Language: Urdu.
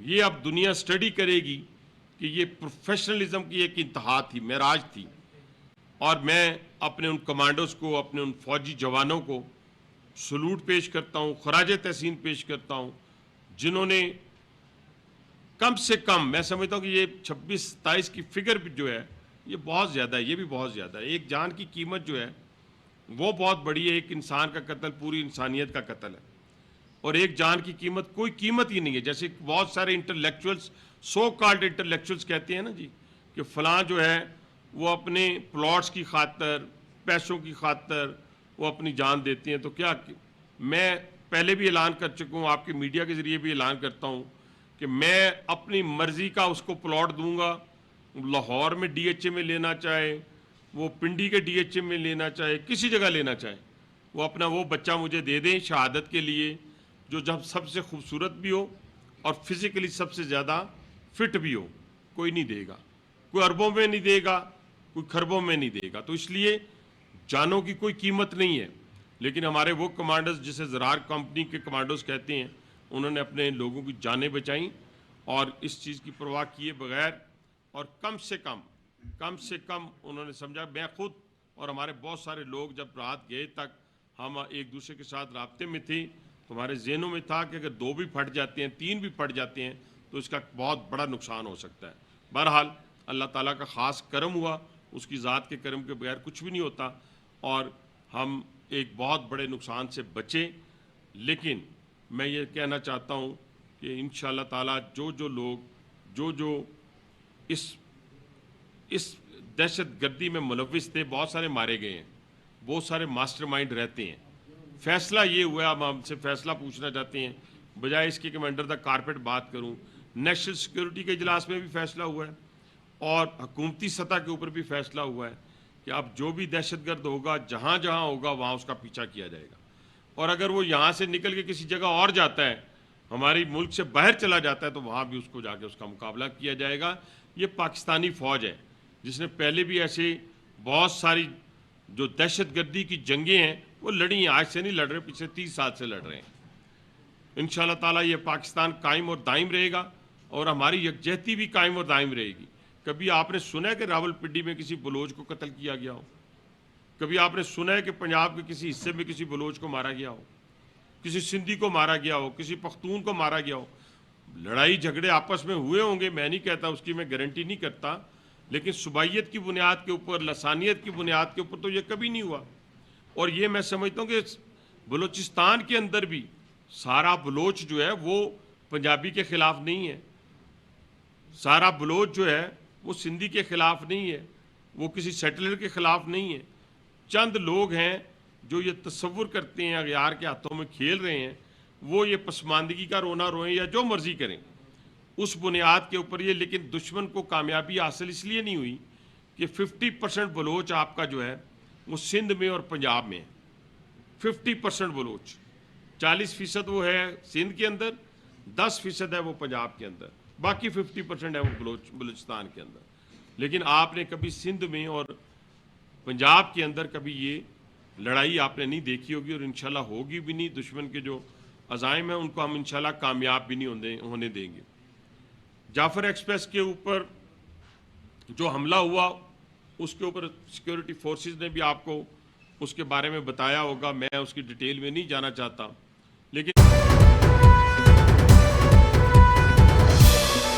یہ اب دنیا سٹڈی کرے گی کہ یہ پروفیشنلزم کی ایک انتہا تھی، معراج تھی. اور میں اپنے ان کمانڈوز کو، اپنے ان فوجی جوانوں کو سلوٹ پیش کرتا ہوں، خراج تحسین پیش کرتا ہوں، جنہوں نے کم سے کم، میں سمجھتا ہوں کہ یہ 26-27 کی فگر جو ہے یہ بہت زیادہ ہے، یہ بھی بہت زیادہ ہے. ایک جان کی قیمت جو ہے وہ بہت بڑی ہے. ایک انسان کا قتل پوری انسانیت کا قتل ہے، اور ایک جان کی قیمت کوئی قیمت ہی نہیں ہے. جیسے بہت سارے انٹلیکچوئلس، سو کالڈ انٹلیکچوئلس کہتے ہیں نا جی کہ فلاں جو ہے وہ اپنے پلاٹس کی خاطر، پیسوں کی خاطر وہ اپنی جان دیتے ہیں. تو کیا میں پہلے بھی اعلان کر چکا ہوں، آپ کے میڈیا کے ذریعے بھی اعلان کرتا ہوں کہ میں اپنی مرضی کا اس کو پلاٹ دوں گا. لاہور میں ڈی ایچ اے میں لینا چاہے، وہ پنڈی کے ڈی ایچ اے میں لینا چاہے، کسی جگہ لینا چاہے، وہ اپنا وہ بچہ مجھے دے دیں شہادت کے لیے، جو جب سب سے خوبصورت بھی ہو اور فزیکلی سب سے زیادہ فٹ بھی ہو. کوئی نہیں دے گا، کوئی اربوں میں نہیں دے گا، کوئی خربوں میں نہیں دے گا. تو اس لیے جانوں کی کوئی قیمت نہیں ہے. لیکن ہمارے وہ کمانڈرز جسے زرار کمپنی کے کمانڈوز کہتے ہیں، انہوں نے اپنے لوگوں کی جانیں بچائیں اور اس چیز کی پرواہ کیے بغیر، اور کم سے کم انہوں نے سمجھا. میں خود اور ہمارے بہت سارے لوگ جب رات گئے تک ہم ایک دوسرے کے ساتھ رابطے میں تھے، تو ہمارے ذہنوں میں تھا کہ اگر 2 بھی پھٹ جاتے ہیں، 3 بھی پھٹ جاتے ہیں تو اس کا بہت بڑا نقصان ہو سکتا ہے. بہرحال اللہ تعالیٰ کا خاص کرم ہوا، اس کی ذات کے کرم کے بغیر کچھ بھی نہیں ہوتا، اور ہم ایک بہت بڑے نقصان سے بچے. لیکن میں یہ کہنا چاہتا ہوں کہ انشاءاللہ تعالیٰ جو لوگ جو اس دہشت گردی میں ملوث تھے، بہت سارے مارے گئے ہیں، بہت سارے ماسٹر مائنڈ رہتے ہیں. فیصلہ یہ ہوا، ہم سے فیصلہ پوچھنا چاہتے ہیں، بجائے اس کے کہ میں انڈر دا کارپیٹ بات کروں. نیشنل سیکیورٹی کے اجلاس میں بھی فیصلہ ہوا ہے اور حکومتی سطح کے اوپر بھی فیصلہ ہوا ہے کہ اب جو بھی دہشت گرد ہوگا، جہاں ہوگا وہاں اس کا پیچھا کیا جائے گا. اور اگر وہ یہاں سے نکل کے کسی جگہ اور جاتا ہے، ہماری ملک سے باہر چلا جاتا ہے، تو وہاں بھی اس کو جا کے اس کا مقابلہ کیا جائے گا. یہ پاکستانی فوج ہے جس نے پہلے بھی ایسے بہت ساری جو دہشت گردی کی جنگیں ہیں وہ لڑی ہیں. آج سے نہیں لڑ رہے، پچھلے 30 سال سے لڑ رہے ہیں. انشاءاللہ تعالیٰ یہ پاکستان قائم اور دائم رہے گا، اور ہماری یکجہتی بھی قائم اور دائم رہے گی. کبھی آپ نے سنا ہے کہ راول پنڈی میں کسی بلوچ کو قتل کیا گیا ہو؟ کبھی آپ نے سنا ہے کہ پنجاب کے کسی حصے میں کسی بلوچ کو مارا گیا ہو، کسی سندھی کو مارا گیا ہو، کسی پختون کو مارا گیا ہو؟ لڑائی جھگڑے آپس میں ہوئے ہوں گے، میں نہیں کہتا، اس کی میں گارنٹی نہیں کرتا، لیکن صوبائیت کی بنیاد کے اوپر، لسانیت کی بنیاد کے اوپر تو یہ کبھی نہیں ہوا. اور یہ میں سمجھتا ہوں کہ بلوچستان کے اندر بھی سارا بلوچ جو ہے وہ پنجابی کے خلاف نہیں ہے، سارا بلوچ جو ہے وہ سندھی کے خلاف نہیں ہے، وہ کسی سیٹلر کے خلاف نہیں ہے. چند لوگ ہیں جو یہ تصور کرتے ہیں اغیار کے ہاتھوں میں کھیل رہے ہیں، وہ یہ پسماندگی کا رونا روئیں یا جو مرضی کریں اس بنیاد کے اوپر یہ. لیکن دشمن کو کامیابی حاصل اس لیے نہیں ہوئی کہ 50% بلوچ آپ کا جو ہے وہ سندھ میں اور پنجاب میں ہے. 50% بلوچ، 40% وہ ہے سندھ کے اندر، 10% ہے وہ پنجاب کے اندر، باقی 50% ہے وہ بلوچستان کے اندر. لیکن آپ نے کبھی سندھ میں اور پنجاب کے اندر کبھی یہ لڑائی آپ نے نہیں دیکھی ہوگی، اور انشاءاللہ ہوگی بھی نہیں. دشمن کے جو عزائم ہیں ان کو ہم انشاءاللہ کامیاب بھی نہیں ہونے دیں گے. جعفر ایکسپریس کے اوپر جو حملہ ہوا اس کے اوپر سیکیورٹی فورسز نے بھی آپ کو اس کے بارے میں بتایا ہوگا، میں اس کی ڈیٹیل میں نہیں جانا چاہتا. لیکن